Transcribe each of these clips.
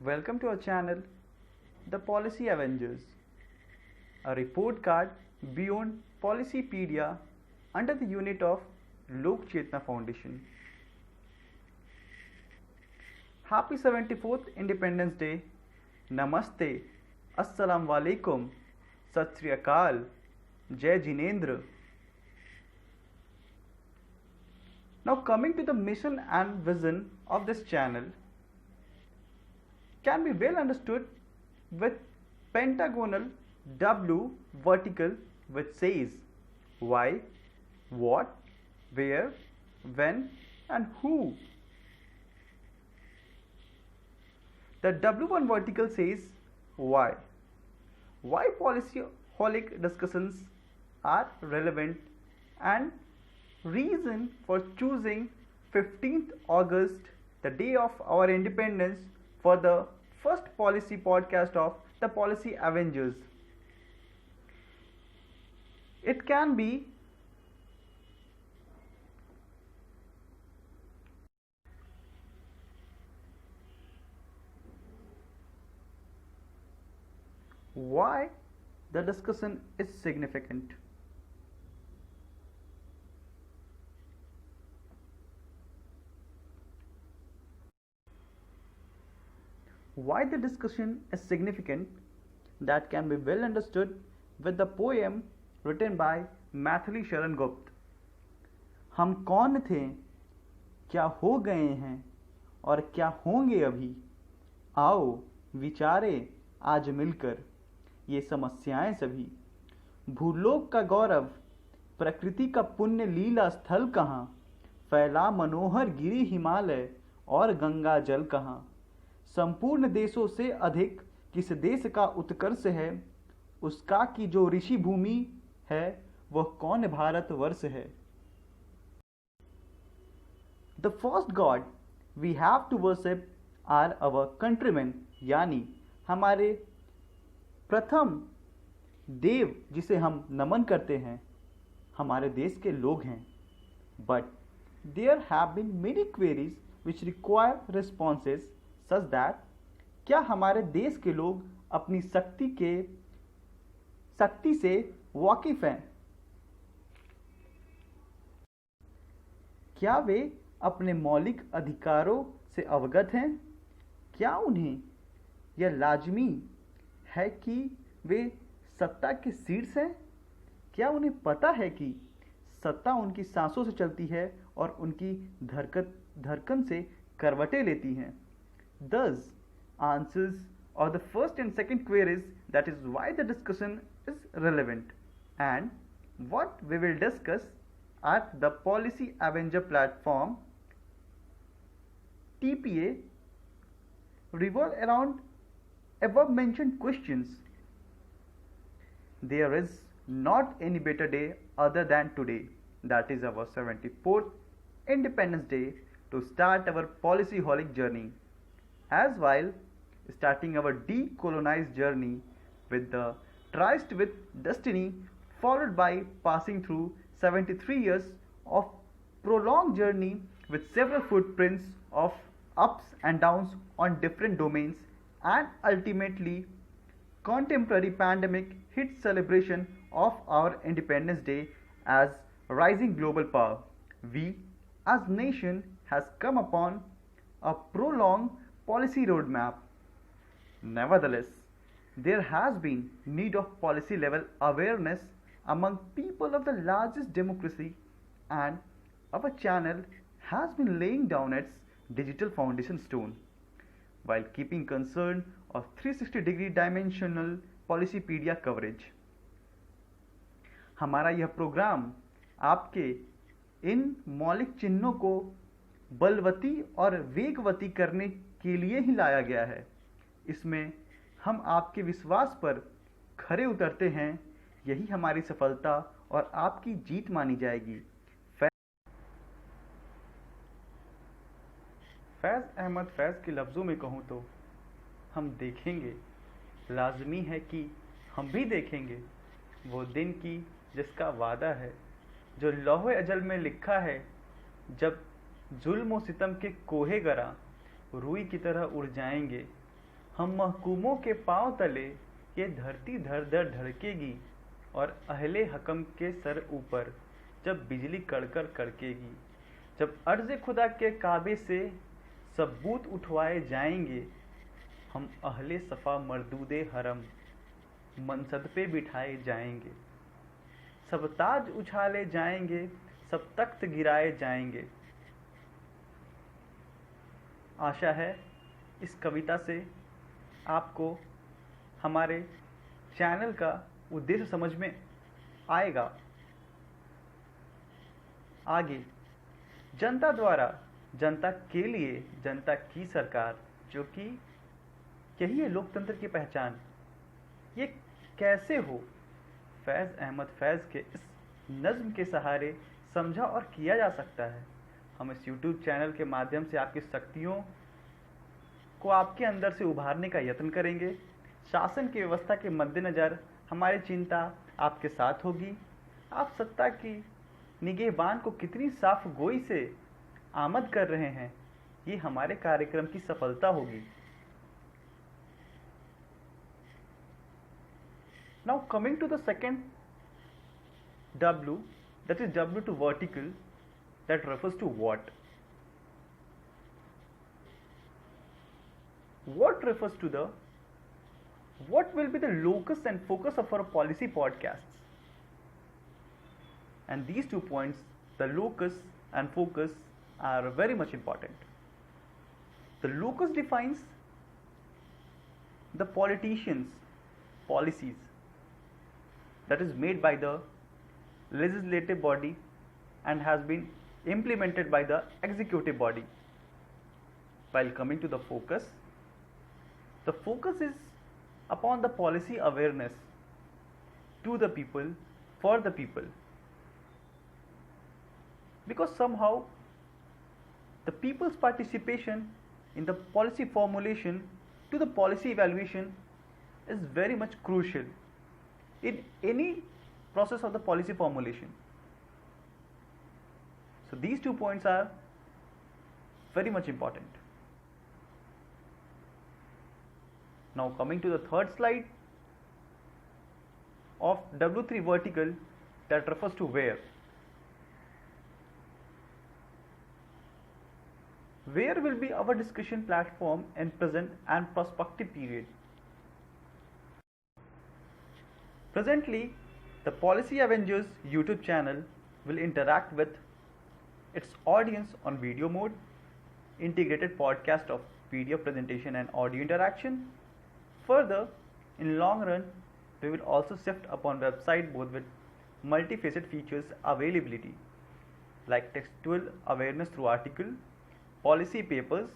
Welcome to our channel, The Policy Avengers, a report card beyond Policypedia under the unit of Lok Chetna Foundation. Happy 74th Independence Day, Namaste, Assalamu Alaikum, Sat Sri Akal, Jai Jinendra. Now coming to the mission and vision of this channel can be well understood with pentagonal W vertical, which says why, what, where, when and who. The W1 vertical says why. Why policyholic discussions are relevant and reason for choosing 15th August, the day of our independence, for the first policy podcast of the Policy Avengers. It can be why the discussion is significant. Why the discussion is significant, that can be well understood with the poem written by Maithili Sharan Gupta. हम कौन थे, क्या हो गए हैं और क्या होंगे अभी, आओ विचारे आज मिलकर ये समस्याएं सभी। भूलोक का गौरव, प्रकृति का पुण्य लीला स्थल कहाँ, फैला मनोहर गिरी हिमालय और गंगा जल कहाँ। संपूर्ण देशों से अधिक किस देश का उत्कर्ष है, उसका की जो ऋषि भूमि है वह कौन भारत वर्ष है। The first God we have to worship are our countrymen, यानी हमारे प्रथम देव जिसे हम नमन करते हैं हमारे देश के लोग हैं। But there have been many queries which require responses such that क्या हमारे देश के लोग अपनी शक्ति से वाकिफ हैं, क्या वे अपने मौलिक अधिकारों से अवगत हैं, क्या उन्हें यह लाजमी है कि वे सत्ता के शीर्ष हैं, क्या उन्हें पता है कि सत्ता उनकी सांसों से चलती है और उनकी धड़कन से करवटें लेती हैं। Thus, answers of the first and second queries, that is why the discussion is relevant, and what we will discuss at the Policy Avenger platform TPA revolve around above mentioned questions. There is not any better day other than today, that is our 74th Independence Day, to start our policyholic journey, as while starting our decolonized journey with the tryst with destiny, followed by passing through 73 years of prolonged journey with several footprints of ups and downs on different domains, and ultimately contemporary pandemic hit celebration of our Independence Day as rising global power. We as nation has come upon a prolonged policy roadmap. Nevertheless, there has been need of policy level awareness among people of the largest democracy, and our channel has been laying down its digital foundation stone while keeping concern of 360-degree dimensional Policypedia coverage. हमारा यह programme आपके इन मौलिक चिन्हों को बलवती और वेगवती करने के लिए ही लाया गया है। इसमें हम आपके विश्वास पर खरे उतरते हैं, यही हमारी सफलता और आपकी जीत मानी जाएगी। फैज़ अहमद फैज़ के लफ्ज़ों में कहूँ तो हम देखेंगे, लाजमी है कि हम भी देखेंगे वो दिन की जिसका वादा है, जो लौह अजल में लिखा है, जब जुल्म व सितम के कोहे गरा रूई की तरह उड़ जाएंगे, हम महकूमों के पांव तले ये धरती धड़ धड़ धड़केगी, और अहले हकम के सर ऊपर जब बिजली कड़कर कड़केगी, जब अर्ज़ खुदा के काबे से सबूत उठवाए जाएंगे, हम अहले सफ़ा मरदूदे हरम मनसद पे बिठाए जाएंगे, सब ताज उछाले जाएंगे, सब तख्त गिराए जाएंगे। आशा है इस कविता से आपको हमारे चैनल का उद्देश्य समझ में आएगा। आगे, जनता द्वारा जनता के लिए जनता की सरकार, जो कि यही है लोकतंत्र की पहचान, ये कैसे हो, फैज़ अहमद फैज़ के इस नज़्म के सहारे समझा और किया जा सकता है। हम इस YouTube चैनल के माध्यम से आपकी शक्तियों को आपके अंदर से उभारने का यत्न करेंगे। शासन की व्यवस्था के मद्देनज़र हमारी चिंता आपके साथ होगी। आप सत्ता की निगहबान को कितनी साफ गोई से आमद कर रहे हैं, ये हमारे कार्यक्रम की सफलता होगी। Now coming to the second W, that is W to vertical, that refers to what? What refers to what will be the locus and focus of our policy podcasts? And these 2 points, the locus and focus, are very much important. The locus defines the politicians' policies that is made by the legislative body and has been implemented by the executive body. While coming to the focus is upon the policy awareness to the people, for the people, because somehow the people's participation in the policy formulation to the policy evaluation is very much crucial in any process of the policy formulation. So these 2 points are very much important. Now coming to the third slide of W3 vertical, that refers to where. Where will be our discussion platform in present and prospective period. Presently, the Policy Avengers YouTube channel will interact with its audience on video mode, integrated podcast of PDF presentation and audio interaction. Further, in long run, we will also shift upon website both with multifaceted features availability, like textual awareness through article, policy papers,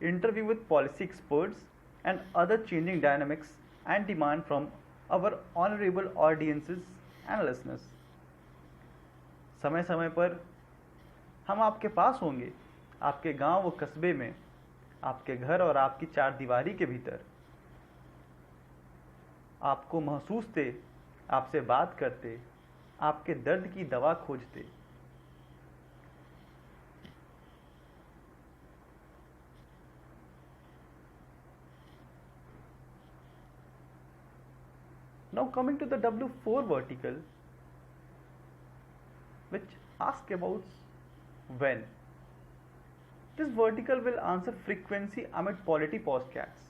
interview with policy experts, and other changing dynamics and demand from our honorable audiences and listeners. समय समय पर हम आपके पास होंगे, आपके गांव व कस्बे में, आपके घर और आपकी चार दीवारी के भीतर, आपको महसूस थे, आपसे बात करते, आपके दर्द की दवा खोजते। Now coming to the W4 vertical, which asks about when. This vertical will answer frequency amid polity podcasts.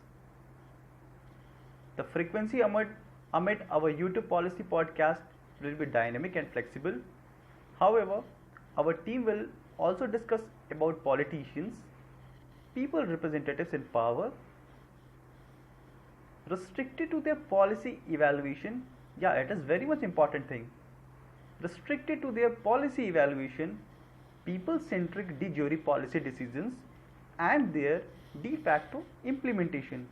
The frequency amid our YouTube policy podcast will be dynamic and flexible. However, our team will also discuss about politicians, people representatives in power, restricted to their policy evaluation. Yeah, it is very much important thing. Restricted to their policy evaluation, people-centric de jure policy decisions and their de facto implementation.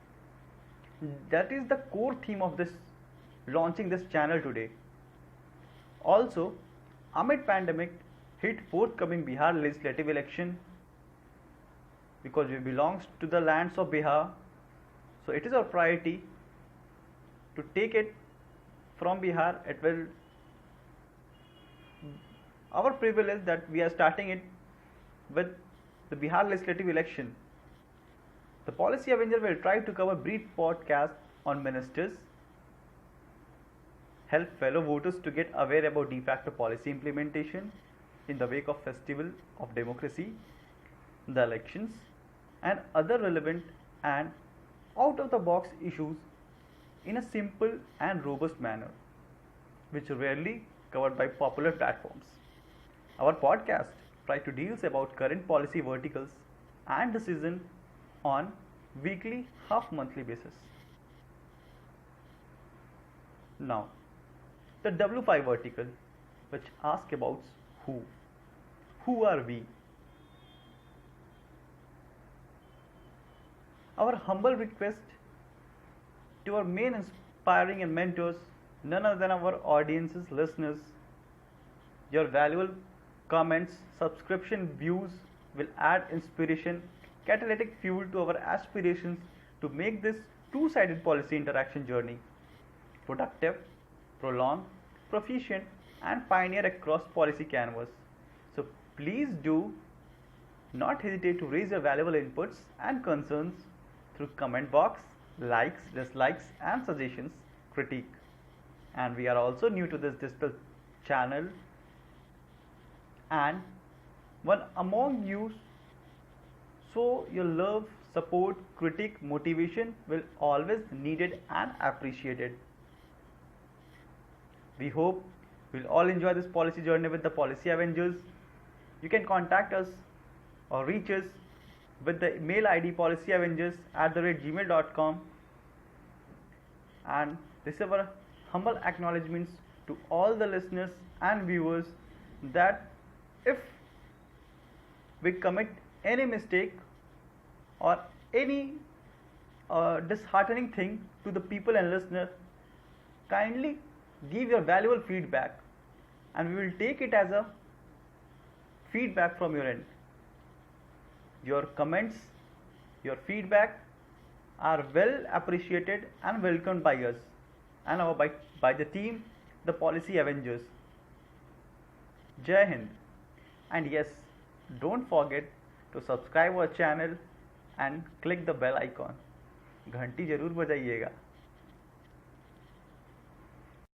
That is the core theme of this launching this channel today. Also, amid pandemic hit forthcoming Bihar legislative election, because we belongs to the lands of Bihar, so it is our priority to take it from Bihar. It will our privilege that we are starting it with the Bihar legislative election. The Policy Avenger will try to cover brief podcast on ministers, help fellow voters to get aware about de facto policy implementation in the wake of festival of democracy, the elections, and other relevant and out-of-the-box issues in a simple and robust manner, which are rarely covered by popular platforms. Our podcast try to deal about current policy verticals and decision on weekly, half-monthly basis. Now, the W5 vertical, which asks about who. Who are we? Our humble request to our main inspiring and mentors, none other than our audience's listeners. Your valuable comments, subscription, views will add inspiration, catalytic fuel to our aspirations to make this two-sided policy interaction journey productive, prolonged, proficient, and pioneer across policy canvas. So please do not hesitate to raise your valuable inputs and concerns through comment box, likes, dislikes, and suggestions, critique. And we are also new to this digital channel, and one among you, so your love, support, critique, motivation will always needed and appreciated. We hope we'll all enjoy this policy journey with the Policy Avengers. You can contact us or reach us with the email ID policyavengers@gmail.com. And this is our humble acknowledgements to all the listeners and viewers that if we commit any mistake or any disheartening thing to the people and listeners, kindly give your valuable feedback and we will take it as a feedback from your end. Your comments, your feedback are well appreciated and welcomed by us and by the team, the Policy Avengers. Jai Hind. And yes, don't forget to subscribe our channel and click the bell icon. घंटी जरूर बजाइएगा.